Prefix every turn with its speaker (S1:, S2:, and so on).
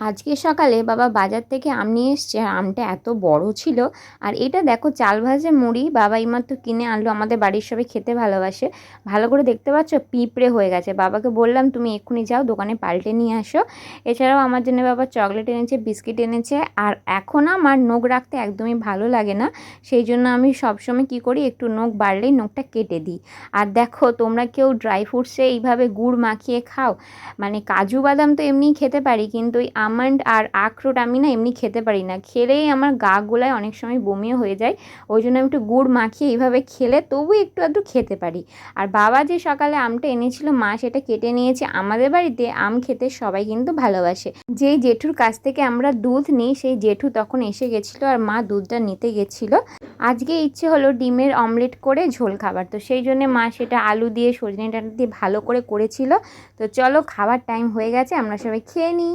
S1: আজকে সকালে বাবা বাজার থেকে আম নিয়ে এসছে। আর আমটা এত বড় ছিল। আর এটা দেখো চাল ভাজা মুড়ি বাবা এইমাত্র কিনে আনলো। আমাদের বাড়ির সবাই খেতে ভালোবাসে। ভালো করে দেখতে পাচ্ছ পিঁপড়ে হয়ে গেছে। বাবাকে বললাম তুমি এক্ষুনি যাও দোকানে পাল্টে নিয়ে আসো। এছাড়াও আমার জন্য বাবা চকলেট এনেছে, বিস্কিট এনেছে। আর এখন আমার নখ রাখতে একদমই ভালো লাগে না, সেই জন্য আমি সবসময় কি করি, একটু নখ বাড়লেই নখটা কেটে দিই। আর দেখো তোমরা কেউ ড্রাই ফ্রুটসে এইভাবে গুড় মাখিয়ে খাও? মানে কাজু বাদাম তো এমনিই খেতে পারি, কিন্তু ওই আমন্ড আর আখরোট আমি না এমনি খেতে পারি না। খেলেই আমার গা গোলায়, অনেক সময় বমিও হয়ে যায়। ওই জন্য আমি একটু গুড় মাখিয়ে এইভাবে খেলে তবু একটু আধটু খেতে পারি। আর বাবা যে সকালে আমটা এনেছিল মা সেটা কেটে নিয়েছে। আমাদের বাড়িতে আম খেতে সবাই কিন্তু ভালোবাসে। যেই জেঠুর কাছ থেকে আমরা দুধ নিই সেই জেঠু তখন এসে গেছিলো আর মা দুধটা নিতে গেছিলো। আজকে ইচ্ছে হলো ডিমের অমলেট করে ঝোল খাবার, তো সেই জন্য মা সেটা আলু দিয়ে সজনে ডাঁটা দিয়ে ভালো করে করেছিল। তো চলো খাবার টাইম হয়ে গেছে, আমরা সবাই খেয়ে নিই।